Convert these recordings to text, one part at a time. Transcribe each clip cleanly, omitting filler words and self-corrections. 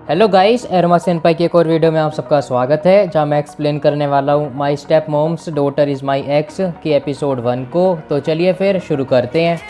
Hello guys, एरमा सेनपाई की एक और वीडियो में आप सबका स्वागत है, जहां मैं एक्सप्लेन करने वाला हूं my step mom's daughter is my ex की एपिसोड 1 को। तो चलिए फिर शुरू करते हैं।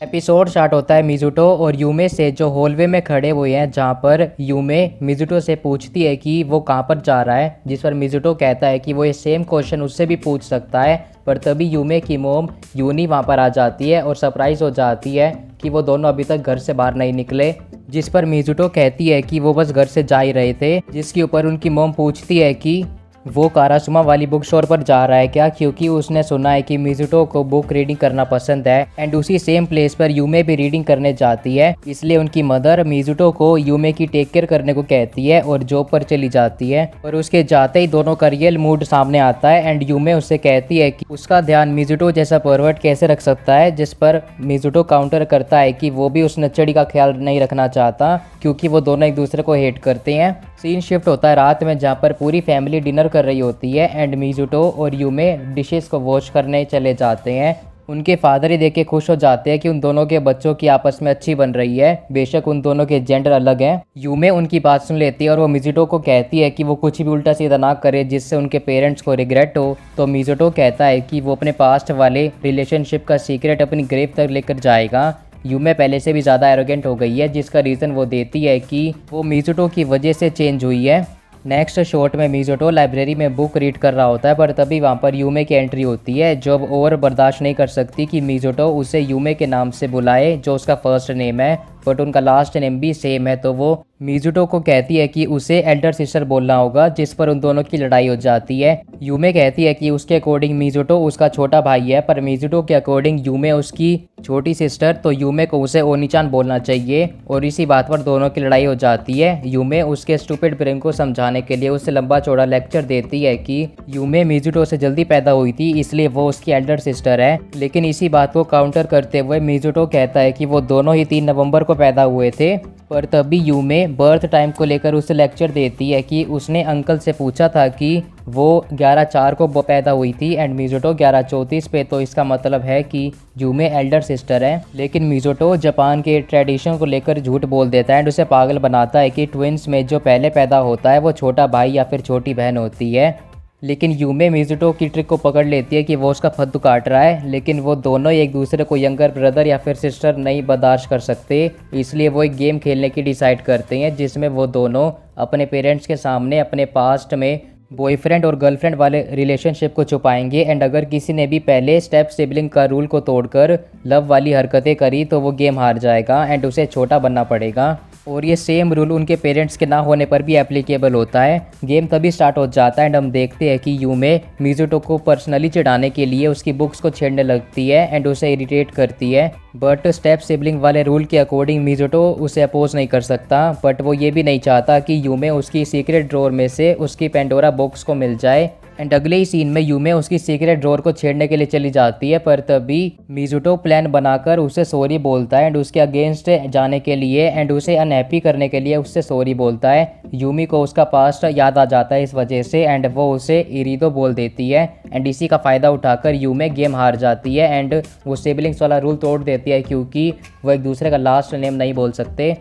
एपिसोड स्टार्ट होता है मिजुटो और यूमे से, जो हॉलवे में खड़े हुए हैं, जहाँ पर यूमे मिजुटो से पूछती है कि वो कहाँ पर जा रहा है, जिस पर मिजुटो कहता है कि वो ये सेम क्वेश्चन उससे भी पूछ सकता है। पर तभी यूमे की मोम यूनी वहाँ पर आ जाती है और सरप्राइज हो जाती है कि वो दोनों अभी तक घर से बाहर नहीं निकले, जिस पर मिजुटो कहती है कि वो बस घर से जा ही रहे थे। जिसके ऊपर उनकी मोम पूछती है कि वो कारासुमा वाली बुक स्टोर पर जा रहा है क्या, क्योंकि उसने सुना है कि मिजुटो को बुक रीडिंग करना पसंद है एंड उसी सेम प्लेस पर यूमे भी रीडिंग करने जाती है। इसलिए उनकी मदर मिजुटो को यूमे की टेक केयर करने को कहती है और जॉब पर चली जाती है। और उसके जाते ही दोनों का रियल मूड सामने आता है एंड यूमे उससे कहती है कि उसका ध्यान मिजुटो जैसा परवर्ट कैसे रख सकता है, जिस पर मिजुटो काउंटर करता है कि वो भी उस नच्चड़ी का ख्याल नहीं रखना चाहता, क्योंकि वो दोनों एक दूसरे को हेट करते हैं। सीन शिफ्ट होता है रात में, जहाँ पर पूरी फैमिली डिनर कर रही होती है एंड मिजुटो और यूमे डिशेस को वॉश करने चले जाते हैं। उनके फादर ही देख के खुश हो जाते हैं कि उन दोनों के बच्चों की आपस में अच्छी बन रही है, बेशक उन दोनों के जेंडर अलग हैं। यूमे उनकी बात सुन लेती है और वो मिजुटो को कहती है कि वो कुछ भी उल्टा सीधा ना करे जिससे उनके पेरेंट्स को रिग्रेट हो। तो मिजुटो कहता है कि वो अपने पास्ट वाले रिलेशनशिप का सीक्रेट अपनी ग्रेव तक लेकर जाएगा। यूमे पहले से भी ज़्यादा एरोगेंट हो गई है, जिसका रीज़न वो देती है कि वो मिजुटो की वजह से चेंज हुई है। नेक्स्ट शॉट में मिजुटो लाइब्रेरी में बुक रीड कर रहा होता है, पर तभी वहाँ पर यूमे की एंट्री होती है, जो अब और बर्दाश्त नहीं कर सकती कि मिजुटो उसे यूमे के नाम से बुलाए, जो उसका फर्स्ट नेम है, बट उनका लास्ट नेम भी सेम है। तो वो मिजुटो को कहती है कि उसे एल्डर सिस्टर बोलना होगा, जिस पर उन दोनों की लड़ाई हो जाती है। यूमे कहती है कि उसके अकॉर्डिंग मिजुटो उसका छोटा भाई है, पर मिजुटो के अकॉर्डिंग यूमे उसकी छोटी सिस्टर, तो यूमे को उसे ओनीचान बोलना चाहिए। और इसी बात पर दोनों की लड़ाई हो जाती है। यूमे उसके स्टूपिड ब्रेन को समझाने के लिए उसे लंबा चौड़ा लेक्चर देती है कि यूमे मिजुटो से जल्दी पैदा हुई थी, इसलिए वो उसकी एल्डर सिस्टर है। लेकिन इसी बात को काउंटर करते हुए मिजुटो कहता है कि वो दोनों ही 3 नवंबर को पैदा हुए थे। पर तभी यूमे बर्थ टाइम को लेकर उसे लेक्चर देती है कि उसने अंकल से पूछा था कि वो 11/4 को पैदा हुई थी एंड मिजुटो 11/34 पे, तो इसका मतलब है कि यूमे एल्डर सिस्टर है। लेकिन मिजुटो जापान के ट्रेडिशन को लेकर झूठ बोल देता है एंड उसे पागल बनाता है कि ट्विंस में जो पहले पैदा होता है वो छोटा भाई या फिर छोटी बहन होती है। लेकिन यूमे मिजुटो की ट्रिक को पकड़ लेती है कि वो उसका फद्दू काट रहा है, लेकिन वो दोनों एक दूसरे को यंगर ब्रदर या फिर सिस्टर नहीं बर्दाश्त कर सकते। इसलिए वो एक गेम खेलने की डिसाइड करते हैं, जिसमें वो दोनों अपने पेरेंट्स के सामने अपने पास्ट में बॉयफ्रेंड और गर्लफ्रेंड वाले रिलेशनशिप को छुपाएंगे एंड अगर किसी ने भी पहले स्टेप सिबलिंग का रूल को तोड़कर लव वाली हरकतें करी तो वो गेम हार जाएगा एंड उसे छोटा बनना पड़ेगा। और ये सेम रूल उनके पेरेंट्स के ना होने पर भी एप्लीकेबल होता है। गेम तभी स्टार्ट हो जाता है एंड हम देखते हैं कि यूमे मिजुटो को पर्सनली चिढ़ाने के लिए उसकी बुक्स को छेड़ने लगती है एंड उसे इरिटेट करती है। बट स्टेप सिबलिंग वाले रूल के अकॉर्डिंग मिजुटो उसे अपोज नहीं कर सकता, बट वो ये भी नहीं चाहता कि यूमे उसकी सीक्रेट ड्रॉर में से उसकी पेंडोरा बॉक्स को मिल जाए। एंड अगले ही सीन में यूमे उसकी सीक्रेट ड्रॉर को छेड़ने के लिए चली जाती है, पर तभी मिजुटो प्लान बनाकर उसे सॉरी बोलता है एंड उसके अगेंस्ट जाने के लिए एंड उसे अनहैप्पी करने के लिए उससे सॉरी बोलता है। यूमी को उसका पास्ट याद आ जाता है इस वजह से एंड वो उसे इरिदो बोल देती है एंड इसी का फ़ायदा उठाकर यूमे गेम हार जाती है एंड वो सिबलिंग्स वाला रूल तोड़ देती है, क्योंकि वो एक दूसरे का लास्ट नेम नहीं बोल सकते।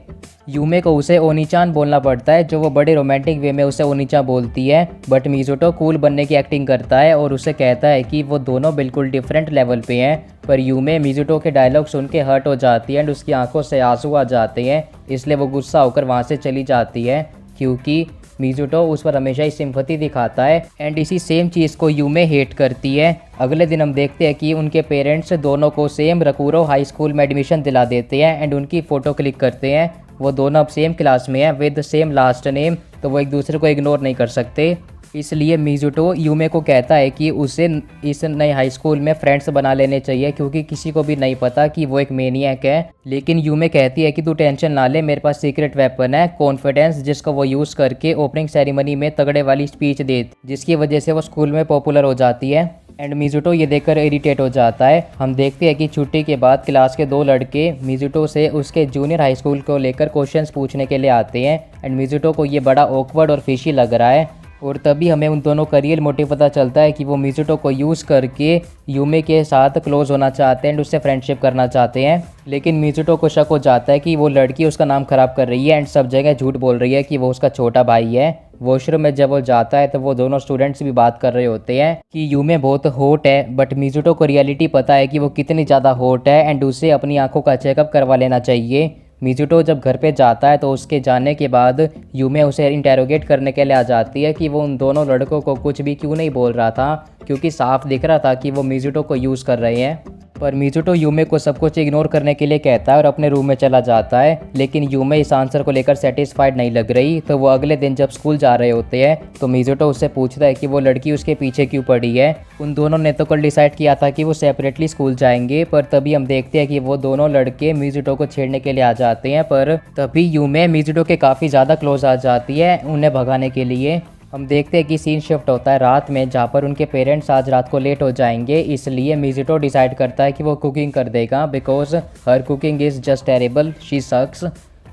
यूमे को उसे ओनीचान बोलना पड़ता है, जो वो बड़े रोमांटिक वे में उसे ओनीचा बोलती है, बट मिजुटो कूल बनने की एक्टिंग करता है और उसे कहता है कि वो दोनों बिल्कुल डिफरेंट लेवल पे हैं। पर यूमे मिजुटो के डायलॉग सुन के हर्ट हो जाती है एंड उसकी आंखों से आंसू आ जाते हैं, इसलिए वो गुस्सा होकर वहाँ से चली जाती है, क्योंकि मिजुटो उस पर हमेशा ही सिंपैथी दिखाता है एंड इसी सेम चीज़ को यूमे हेट करती है। अगले दिन हम देखते हैं कि उनके पेरेंट्स दोनों को सेम रकूरो हाई स्कूल में एडमिशन दिला देते हैं एंड उनकी फ़ोटो क्लिक करते हैं, वो दोनों अब सेम क्लास में हैं विद सेम लास्ट नेम, तो वो एक दूसरे को इग्नोर नहीं कर सकते। इसलिए मिज़ुटो यूमे को कहता है कि उसे इस नए हाई स्कूल में फ्रेंड्स बना लेने चाहिए, क्योंकि किसी को भी नहीं पता कि वो एक मेनियक है। लेकिन यूमे कहती है कि तू टेंशन ना ले, मेरे पास सीक्रेट वेपन है कॉन्फिडेंस, जिसको वो यूज़ करके ओपनिंग सेरेमनी में तगड़े वाली स्पीच दे, जिसकी वजह से वो स्कूल में पॉपुलर हो जाती है। एंड मिज़ुटो ये देखकर इरिटेट हो जाता है। हम देखते हैं कि छुट्टी के बाद क्लास के 2 लड़के मिज़ुटो से उसके जूनियर हाई स्कूल को लेकर क्वेश्चंस पूछने के लिए आते हैं। एंड मिज़ुटो को ये बड़ा ऑकवर्ड और फिशी लग रहा है, और तभी हमें उन दोनों का रियल मोटिव पता चलता है कि वो मिज़ुटो को यूज़ करके यूमे के साथ क्लोज होना चाहते हैं एंड उससे फ्रेंडशिप करना चाहते हैं। लेकिन मिज़ुटो को शक हो जाता है कि वो लड़की उसका नाम ख़राब कर रही है एंड सब जगह झूठ बोल रही है कि वो उसका छोटा भाई है। वॉशरूम में जब वो जाता है तो वो दोनों स्टूडेंट्स भी बात कर रहे होते हैं कि यूमे बहुत हॉट है, बट मिज़ुटो को रियलिटी पता है कि वो कितनी ज़्यादा हॉट है एंड उसे अपनी आंखों का चेकअप करवा लेना चाहिए। मिज़ुटो जब घर पे जाता है तो उसके जाने के बाद यूमे उसे इंटेरोगेट करने के लिए आ जाती है कि वो उन दोनों लड़कों को कुछ भी क्यों नहीं बोल रहा था, क्योंकि साफ दिख रहा था कि वो मिज़ुटो को यूज़ कर रहे हैं। पर मिज़ुटो यूमे को सब कुछ इग्नोर करने के लिए कहता है और अपने रूम में चला जाता है। लेकिन यूमे इस आंसर को लेकर सेटिस्फाइड नहीं लग रही, तो वो अगले दिन जब स्कूल जा रहे होते हैं तो मिज़ुटो उससे पूछता है कि वो लड़की उसके पीछे क्यों पड़ी है। उन दोनों ने तो कल डिसाइड किया था कि वो सेपरेटली स्कूल जाएंगे, पर तभी हम देखते हैं कि वो दोनों लड़के मिज़ुटो को छेड़ने के लिए आ जाते हैं। पर तभी यूमे मिज़ुटो के काफ़ी ज़्यादा क्लोज आ जाती है उन्हें भगाने के लिए। हम देखते हैं कि सीन शिफ्ट होता है रात में, जहाँ पर उनके पेरेंट्स आज रात को लेट हो जाएंगे, इसलिए मिज़ुटो डिसाइड करता है कि वो कुकिंग कर देगा because her cooking is just terrible, she sucks.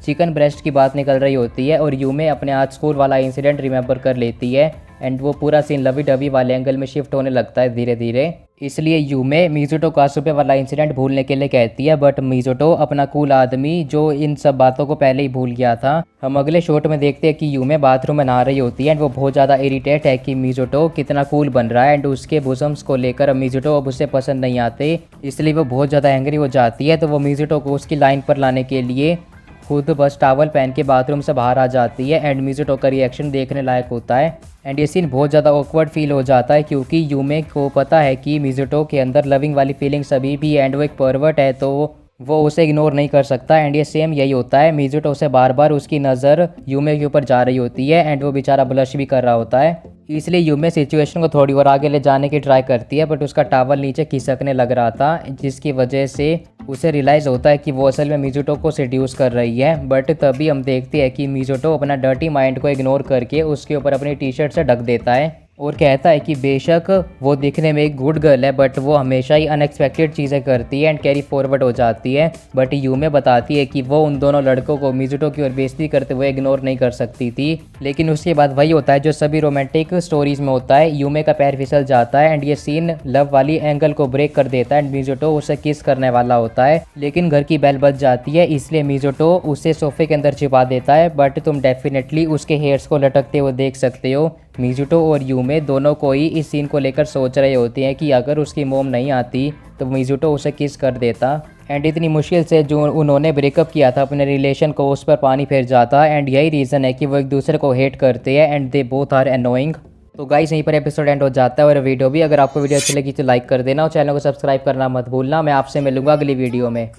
Chicken breast की बात निकल रही होती है और यूमे अपने आज स्कूल वाला इंसिडेंट रिमेंबर कर लेती है एंड वो पूरा सीन लवी डवी वाले एंगल में शिफ्ट होने लगता है धीरे धीरे। इसलिए यूमे मिज़ुटो का सुबह वाला इंसिडेंट भूलने के लिए कहती है, बट मिज़ुटो अपना कूल आदमी जो इन सब बातों को पहले ही भूल गया था। हम अगले शॉट में देखते हैं कि यूमे बाथरूम में नहा रही होती है एंड वो बहुत ज़्यादा इरिटेट है कि मिज़ुटो कितना कूल बन रहा है एंड उसके बुसम्स को लेकर अब मिज़ुटो अब उसे पसंद नहीं आते, इसलिए वो बहुत ज़्यादा एंग्री हो जाती है। तो वो मिज़ुटो को उसकी लाइन पर लाने के लिए खुद बस टावल पहन के बाथरूम से बाहर आ जाती है एंड मिज़ुटो का रिएक्शन देखने लायक होता है। एंड ये सीन बहुत ज़्यादा ऑकवर्ड फील हो जाता है, क्योंकि यूमे को पता है कि मिज़ुटो के अंदर लविंग वाली फीलिंग्स अभी भी एंड वो एक परवर्ट है, तो वो उसे इग्नोर नहीं कर सकता। एंड ये सेम यही होता है, मिज़ुटो से बार बार उसकी नज़र यूमे के ऊपर जा रही होती है एंड वो बेचारा ब्लश भी कर रहा होता है। इसलिए यूमे सिचुएशन को थोड़ी और आगे ले जाने की ट्राई करती है, बट उसका टावल नीचे खिसकने लग रहा था, जिसकी वजह से उसे रियलाइज़ होता है कि वो असल में मिज़ुटो को सेड्यूस कर रही है। बट तभी हम देखते हैं कि मिज़ुटो अपना डर्टी माइंड को इग्नोर करके उसके ऊपर अपनी टी शर्ट से ढक देता है और कहता है कि बेशक वो दिखने में एक गुड गर्ल है, बट वो हमेशा ही अनएक्सपेक्टेड चीज़ें करती है एंड कैरी फॉरवर्ड हो जाती है। बट यूमे बताती है कि वो उन दोनों लड़कों को मिज़ुटो की ओर बेइज्जती करते हुए इग्नोर नहीं कर सकती थी। लेकिन उसके बाद वही होता है जो सभी रोमांटिक स्टोरीज़ में होता है, यूमे का पैर फिसल जाता है एंड ये सीन लव वाली एंगल को ब्रेक कर देता है एंड मिज़ुटो उसे किस करने वाला होता है। लेकिन घर की बेल बज जाती है, इसलिए मिज़ुटो उसे सोफे के अंदर छिपा देता है, बट तुम डेफिनेटली उसके हेयर्स को लटकते हुए देख सकते हो। मिज़ुटो और यूमे दोनों को ही इस सीन को लेकर सोच रहे होते हैं कि अगर उसकी मोम नहीं आती तो मिज़ुटो उसे किस कर देता एंड इतनी मुश्किल से जो उन्होंने ब्रेकअप किया था अपने रिलेशन को, उस पर पानी फिर जाता एंड यही रीज़न है कि वो एक दूसरे को हेट करते हैं and they both are annoying. तो गाइस यहीं पर एपिसोड एंड हो जाता है और वीडियो भी। अगर आपको वीडियो अच्छी लगी तो लाइक कर देना और चैनल को सब्सक्राइब करना मत भूलना। मैं आपसे मिलूंगा अगली वीडियो में।